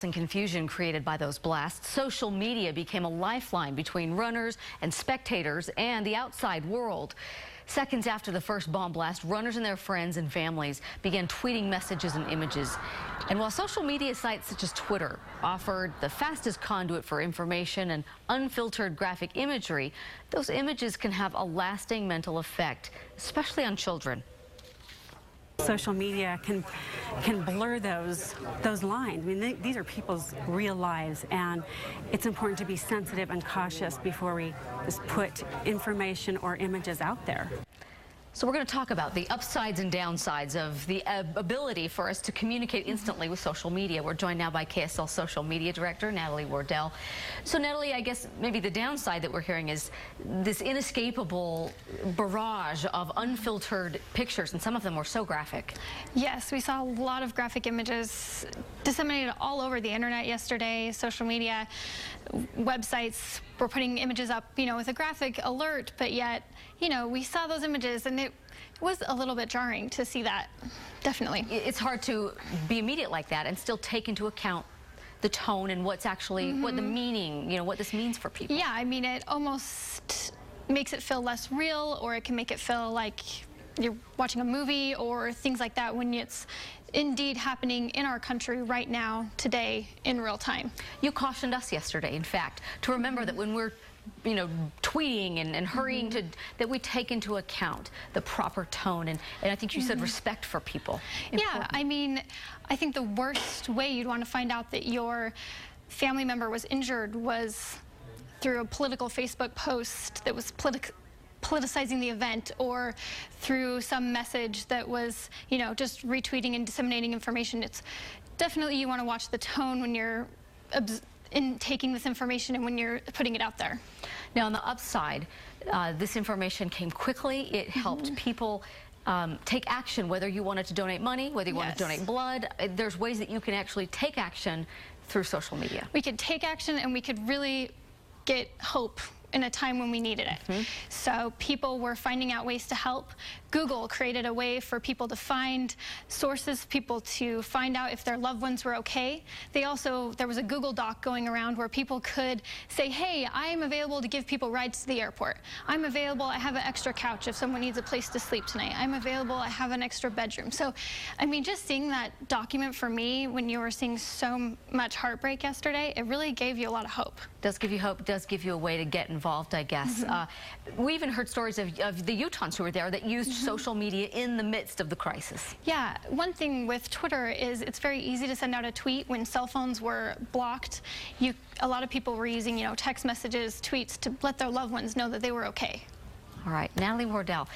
And confusion created by those blasts. Social media became a lifeline between runners and spectators and the outside world. Seconds after the first bomb blast, runners and their friends and families began tweeting messages and images. And while social media sites such as Twitter offered the fastest conduit for information and unfiltered graphic imagery, those images can have a lasting mental effect, especially on children. Social media can blur those lines. I mean, these are people's real lives, and it's important to be sensitive and cautious before we just put information or images out there. So we're going to talk about the upsides and downsides of the ability for us to communicate instantly with social media. We're joined now by KSL Social Media Director Natalie Wardell. So Natalie, I guess maybe the downside that we're hearing is this inescapable barrage of unfiltered pictures, and some of them were so graphic. Yes, we saw a lot of graphic images disseminated all over the internet yesterday. Social media websites were putting images up, with a graphic alert, but yet, we saw those images and it was a little bit jarring to see that, definitely. It's hard to be immediate like that and still take into account the tone and what's actually, what the meaning, what this means for people. Yeah, I mean, it almost makes it feel less real, or it can make it feel like you're watching a movie or things like that when it's indeed happening in our country right now, today, in real time. You cautioned us yesterday, in fact, to remember that when we're tweeting and hurrying that we take into account the proper tone, and I think you said respect for people. Yeah, I mean, I think the worst way you'd want to find out that your family member was injured was through a political Facebook post that was politicizing the event, or through some message that was, just retweeting and disseminating information. It's definitely, you want to watch the tone when you're in taking this information and when you're putting it out there. Now, on the upside, this information came quickly. It helped people take action, whether you wanted to donate money, whether you wanted to donate blood. There's ways that you can actually take action through social media. We could take action, and we could really get hope in a time when we needed it. So people were finding out ways to help. Google created a way for people to find sources, people to find out if their loved ones were okay. There was a Google Doc going around where people could say, hey, I am available to give people rides to the airport. I'm available, I have an extra couch if someone needs a place to sleep tonight. I'm available, I have an extra bedroom. So, I mean, just seeing that document for me when you were seeing so much heartbreak yesterday, it really gave you a lot of hope. Does give you hope, does give you a way to get involved, I guess. We even heard stories of the Utahns who were there that used social media in the midst of the crisis. Yeah, one thing with Twitter is it's very easy to send out a tweet when cell phones were blocked. A lot of people were using, text messages, tweets to let their loved ones know that they were okay. All right, Natalie Wardell,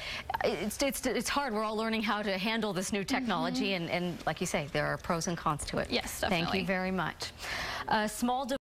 it's hard. We're all learning how to handle this new technology, and like you say, there are pros and cons to it. Yes, definitely. Thank you very much. Small